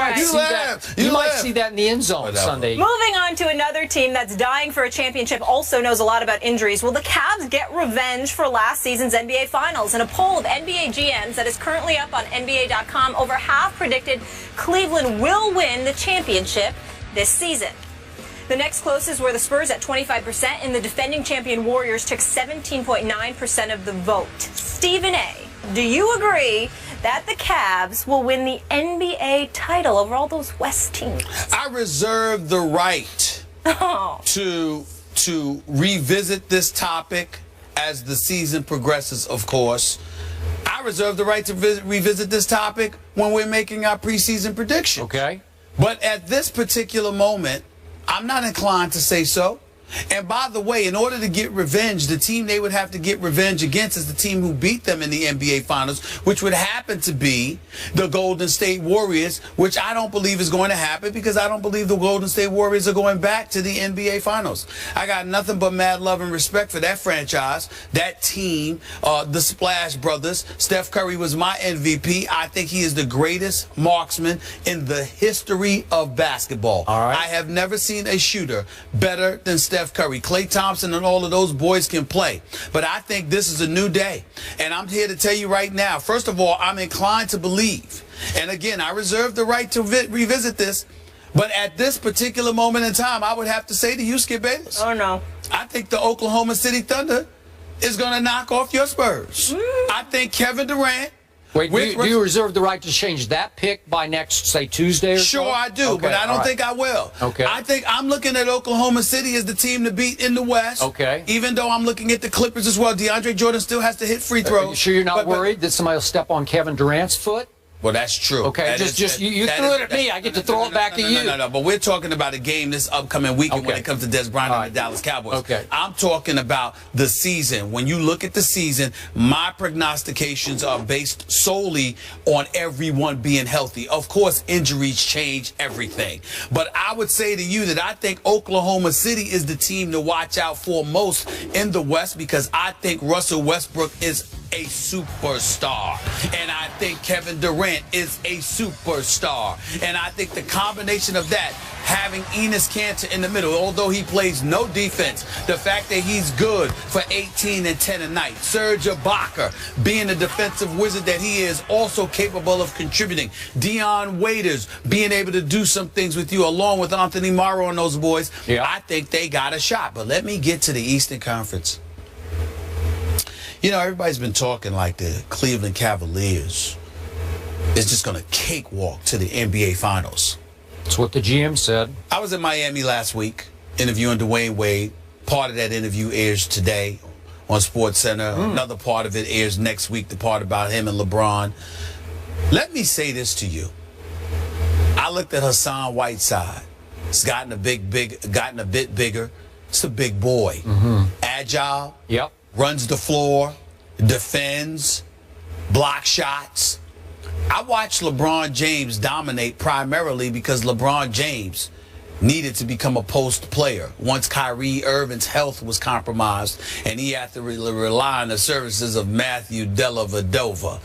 might see that. You might see that in the end zone Sunday. Moving on to another team that's dying for a championship, also knows a lot about injuries. Will the Cavs get revenge for last season's NBA Finals? In a poll of NBA GMs that is currently up on NBA.com, over half predicted Cleveland will win the championship this season. The next closest were the Spurs at 25%, and the defending champion Warriors took 17.9% of the vote. Stephen A., do you agree that the Cavs will win the NBA title over all those West teams? I reserve the right to revisit this topic as the season progresses, of course. I reserve the right to revisit this topic when we're making our preseason prediction. Okay. But at this particular moment, I'm not inclined to say so. And by the way, in order to get revenge, the team they would have to get revenge against is the team who beat them in the NBA Finals, which would happen to be the Golden State Warriors, which I don't believe is going to happen because I don't believe the Golden State Warriors are going back to the NBA Finals. I got nothing but mad love and respect for that franchise, that team, the Splash Brothers. Steph Curry was my MVP. I think he is the greatest marksman in the history of basketball. All right. I have never seen a shooter better than Steph Curry. Klay Thompson and all of those boys can play. But I think this is a new day. And I'm here to tell you right now, first of all, I'm inclined to believe. And again, I reserve the right to revisit this. But at this particular moment in time, I would have to say to you, Skip Bayless. Oh, no. I think the Oklahoma City Thunder is going to knock off your Spurs. I think Kevin Durant. Wait, do you reserve the right to change that pick by next, say, Tuesday or so? Sure, I do, but I don't think I will. Okay. I think I'm looking at Oklahoma City as the team to beat in the West. Okay. Even though I'm looking at the Clippers as well. DeAndre Jordan still has to hit free throws. You sure you're not worried that somebody will step on Kevin Durant's foot? Well, that's true. Okay, you threw it at me. I get to throw it back to you. No, but we're talking about a game this upcoming weekend when it comes to Des Bryant and the Dallas Cowboys. Okay. I'm talking about the season. When you look at the season, my prognostications are based solely on everyone being healthy. Of course, injuries change everything. But I would say to you that I think Oklahoma City is the team to watch out for most in the West because I think Russell Westbrook is a superstar. And I think Kevin Durant is a superstar. And I think the combination of that, having Enes Kanter in the middle, although he plays no defense, the fact that he's good for 18 and 10 a night, Serge Ibaka being the defensive wizard that he is, also capable of contributing, Dion Waiters being able to do some things with you along with Anthony Morrow and those boys, I think they got a shot. But let me get to the Eastern Conference. You know, everybody's been talking like the Cleveland Cavaliers is just going to cakewalk to the NBA Finals. That's what the GM said. I was in Miami last week interviewing Dwayne Wade. Part of that interview airs today on SportsCenter. Another part of it airs next week, the part about him and LeBron. Let me say this to you. I looked at Hassan Whiteside. He's gotten a bit bigger. It's a big boy. Agile. Yep. Runs the floor, defends, block shots. I watched LeBron James dominate primarily because LeBron James needed to become a post player once Kyrie Irving's health was compromised and he had to rely on the services of Matthew Dellavedova.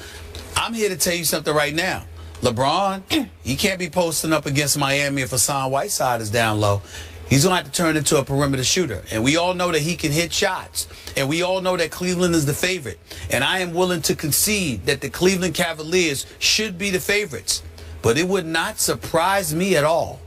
I'm here to tell you something right now. LeBron, he can't be posting up against Miami if Hassan Whiteside is down low. He's going to have to turn into a perimeter shooter. And we all know that he can hit shots. And we all know that Cleveland is the favorite. And I am willing to concede that the Cleveland Cavaliers should be the favorites. But it would not surprise me at all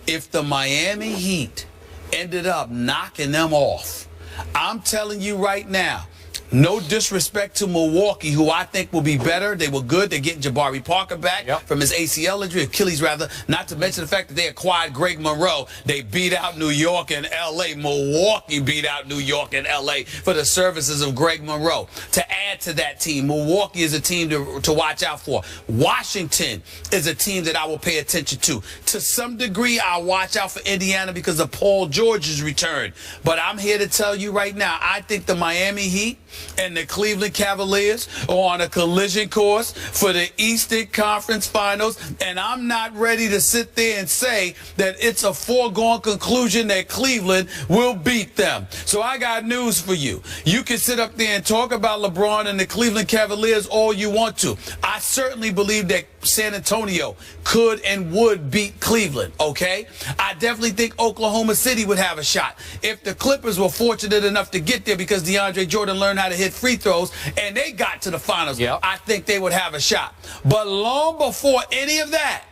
if the Miami Heat ended up knocking them off. I'm telling you right now, no disrespect to Milwaukee, who I think will be better. They were good. They're getting Jabari Parker back from his ACL injury, Achilles rather, not to mention the fact that they acquired Greg Monroe. They beat out New York and L.A. Milwaukee beat out New York and L.A. for the services of Greg Monroe. To add to that team, Milwaukee is a team to watch out for. Washington is a team that I will pay attention to. To some degree, I'll watch out for Indiana because of Paul George's return. But I'm here to tell you right now, I think the Miami Heat and the Cleveland Cavaliers are on a collision course for the Eastern Conference Finals, and I'm not ready to sit there and say that it's a foregone conclusion that Cleveland will beat them. So I got news for you. You can sit up there and talk about LeBron and the Cleveland Cavaliers all you want to. I certainly believe that San Antonio could and would beat Cleveland, okay? I definitely think Oklahoma City would have a shot. If the Clippers were fortunate enough to get there because DeAndre Jordan learned how to hit free throws and they got to the finals, I think they would have a shot. But long before any of that,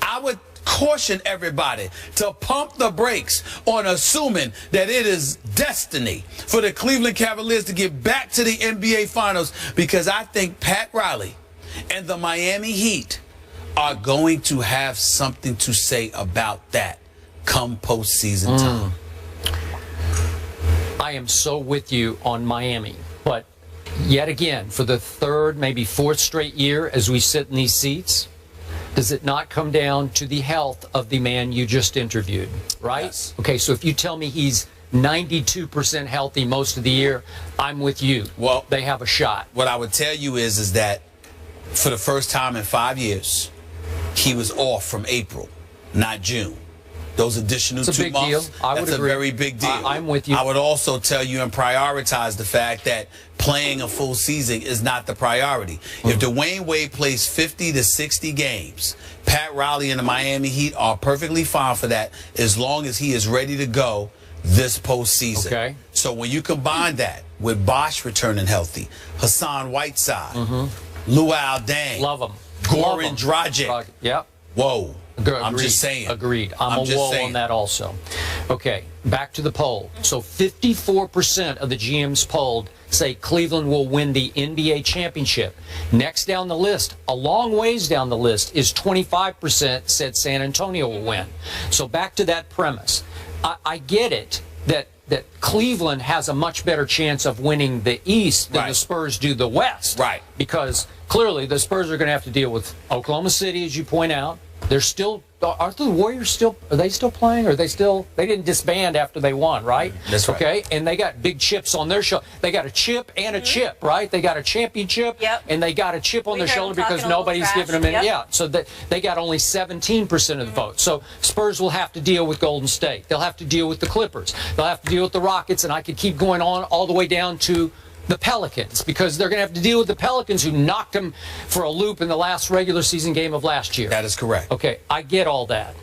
I would caution everybody to pump the brakes on assuming that it is destiny for the Cleveland Cavaliers to get back to the NBA Finals, because I think Pat Riley and the Miami Heat are going to have something to say about that come postseason time. I am so with you on Miami, but yet again, for the third, maybe fourth straight year as we sit in these seats, does it not come down to the health of the man you just interviewed, right? Yes. Okay, so if you tell me he's 92% healthy most of the year, I'm with you. Well, they have a shot. What I would tell you is that for the first time in 5 years, he was off from April, not June. Those additional 2 months, that's a very big deal. I'm with you. I would also tell you and prioritize the fact that playing a full season is not the priority. If Dwayne Wade plays 50 to 60 games, Pat Riley and the Miami Heat are perfectly fine for that as long as he is ready to go this postseason. Okay. So when you combine that with Bosh returning healthy, Hassan Whiteside, Luol Deng, Love him. Goran Dragic. Yep. Whoa. Agreed. I'm just saying. Agreed. I'm a wall on that also. Okay, back to the poll. So 54% of the GMs polled say Cleveland will win the NBA championship. Next down the list, a long ways down the list, is 25% said San Antonio will win. So back to that premise. I get it that Cleveland has a much better chance of winning the East than the Spurs do the West. Right. Because clearly the Spurs are going to have to deal with Oklahoma City, as you point out. They're still, aren't the Warriors still, are they still playing? Or are they still, they didn't disband after they won, right? That's right. Okay, and they got big chips on their shoulder. They got a chip and a chip, right? They got a championship and they got a chip on their shoulder because nobody's giving them any. Yeah, so they got only 17% of the vote. So Spurs will have to deal with Golden State. They'll have to deal with the Clippers. They'll have to deal with the Rockets, and I could keep going on all the way down to the Pelicans, because they're going to have to deal with the Pelicans, who knocked them for a loop in the last regular season game of last year. That is correct. Okay, I get all that.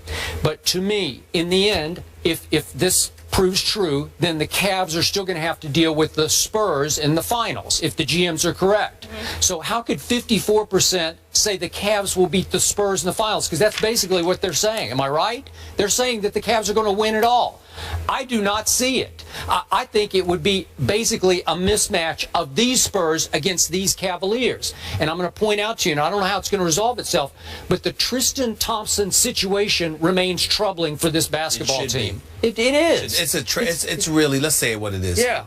But to me, in the end, if this proves true, then the Cavs are still going to have to deal with the Spurs in the finals, if the GMs are correct. So how could 54% say the Cavs will beat the Spurs in the finals? Because that's basically what they're saying. Am I right? They're saying that the Cavs are going to win it all. I do not see it. I think it would be basically a mismatch of these Spurs against these Cavaliers. And I'm going to point out to you, and I don't know how it's going to resolve itself, but the Tristan Thompson situation remains troubling for this basketball team. It is. It's really, let's say what it is. Yeah.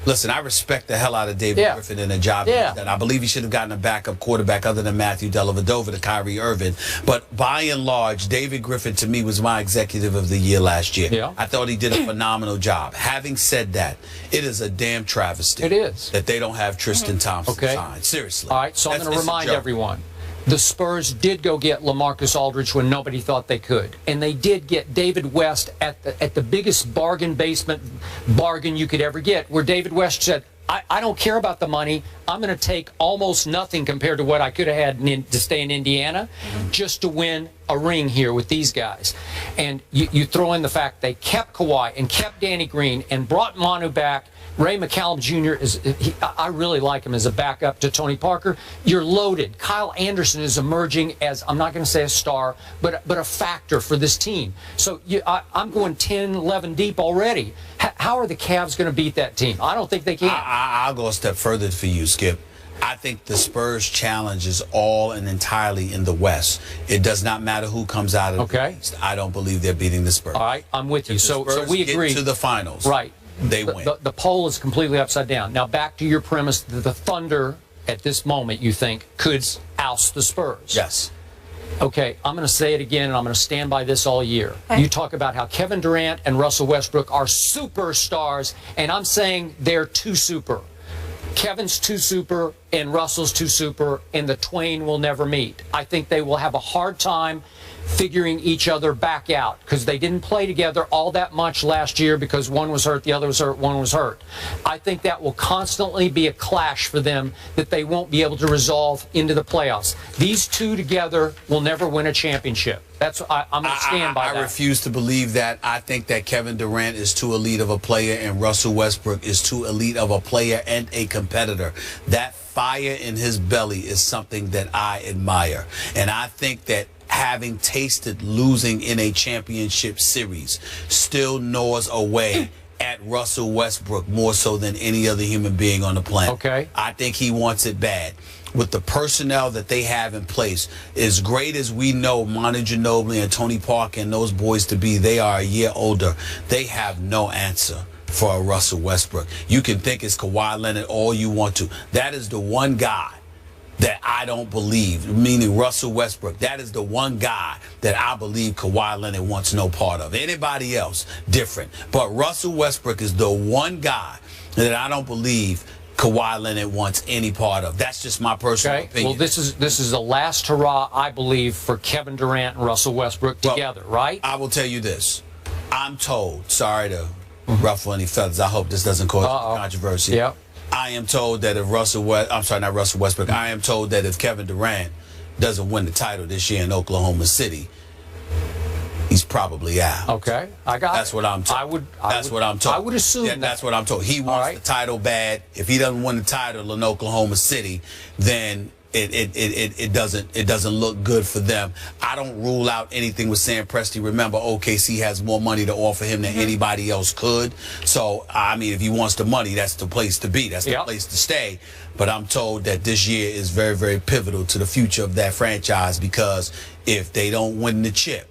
Listen, I respect the hell out of David Griffin and the job that I believe he should have gotten a backup quarterback other than Matthew Dellavedova to Kyrie Irving. But by and large, David Griffin to me was my executive of the year last year. Yeah. I thought he did a phenomenal job. Having said that, it is a damn travesty. It is. That they don't have Tristan Thompson signed. Seriously. All right, so I'm going to remind everyone. The Spurs did go get LaMarcus Aldridge when nobody thought they could. And they did get David West at the biggest basement bargain you could ever get, where David West said, I don't care about the money. I'm going to take almost nothing compared to what I could have had to stay in Indiana just to win a ring here with these guys. And you throw in the fact they kept Kawhi and kept Danny Green and brought Manu back. Ray McCallum Jr. I really like him as a backup to Tony Parker. You're loaded. Kyle Anderson is emerging as, I'm not going to say a star, but a factor for this team. So I'm going 10, 11 deep already. How are the Cavs going to beat that team? I don't think they can. I'll go a step further for you, Skip. I think the Spurs' challenge is all and entirely in the West. It does not matter who comes out of the East. I don't believe they're beating the Spurs. All right, I'm with you. So we agree. Get to the finals. Right. They win. The poll is completely upside down. Now, back to your premise that the Thunder, at this moment, you think, could oust the Spurs. Yes. Okay, I'm going to say it again, and I'm going to stand by this all year. You talk about how Kevin Durant and Russell Westbrook are superstars, and I'm saying they're too super. Kevin's too super, and Russell's too super, and the twain will never meet. I think they will have a hard time figuring each other back out, because they didn't play together all that much last year because one was hurt, the other was hurt, one was hurt. I think that will constantly be a clash for them that they won't be able to resolve into the playoffs. These two together will never win a championship. I'm going to stand by that. I refuse to believe that. I think that Kevin Durant is too elite of a player and Russell Westbrook is too elite of a player and a competitor. That fire in his belly is something that I admire. And I think that having tasted losing in a championship series still gnaws away at Russell Westbrook more so than any other human being on the planet. Okay. I think he wants it bad. With the personnel that they have in place, as great as we know Manu Ginobili and Tony Parker and those boys to be, they are a year older. They have no answer for a Russell Westbrook. You can think it's Kawhi Leonard all you want to. That is the one guy that I don't believe, meaning Russell Westbrook. That is the one guy that I believe Kawhi Leonard wants no part of. Anybody else, different. But Russell Westbrook is the one guy that I don't believe Kawhi Leonard wants any part of. That's just my personal opinion. Well, this is the last hurrah, I believe, for Kevin Durant and Russell Westbrook together, right? I will tell you this. I'm told, sorry to ruffle any feathers, I hope this doesn't cause controversy. Yep. I am told that if not Russell Westbrook, I am told that if Kevin Durant doesn't win the title this year in Oklahoma City, he's probably out. Okay, I got That's what I'm told. That's what I'm told. I would assume that. That's what I'm told. He wants the title bad. If he doesn't win the title in Oklahoma City, then it doesn't look good for them. I don't rule out anything with Sam Presti. Remember, OKC has more money to offer him than anybody else could. So, I mean, if he wants the money, that's the place to be. That's the place to stay. But I'm told that this year is very, very pivotal to the future of that franchise, because if they don't win the chip,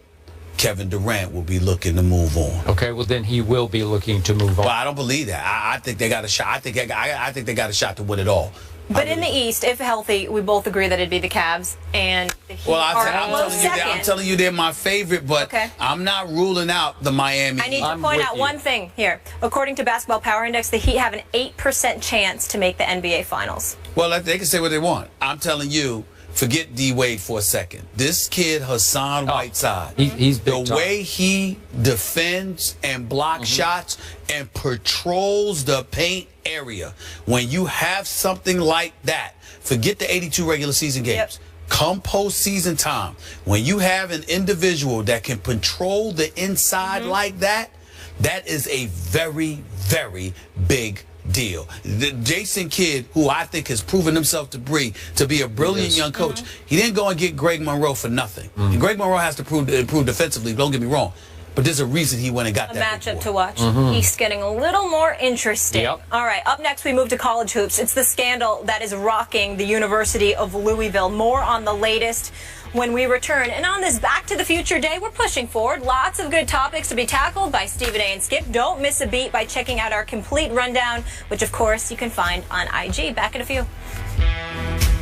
Kevin Durant will be looking to move on. Okay, well then he will be looking to move on. Well, I don't believe that. I think they got a shot. I think they got a shot to win it all. But in the East, if healthy, we both agree that it'd be the Cavs and the Heat. Well, I'm telling you they're my favorite, but I'm not ruling out the Miami. I need to point out one thing here. According to Basketball Power Index, the Heat have an 8% chance to make the NBA Finals. Well, they can say what they want. I'm telling you, forget D-Wade for a second. This kid, Hassan Whiteside, he's big the way he defends and blocks shots and patrols the paint area. When you have something like that, forget the 82 regular season games. Come postseason time, when you have an individual that can patrol the inside like that, that is a very, very big deal. The Jason Kidd, who I think has proven himself to be a brilliant young coach, he didn't go and get Greg Monroe for nothing. And Greg Monroe has to improve defensively, don't get me wrong. But there's a reason he went and got that matchup to watch. He's getting a little more interesting. All right, up next we move to college hoops. It's the scandal that is rocking the University of Louisville. More on the latest when we return. And on this Back to the Future Day, we're pushing forward. Lots of good topics to be tackled by Stephen A. and Skip. Don't miss a beat by checking out our complete rundown, which of course you can find on IG. Back in a few.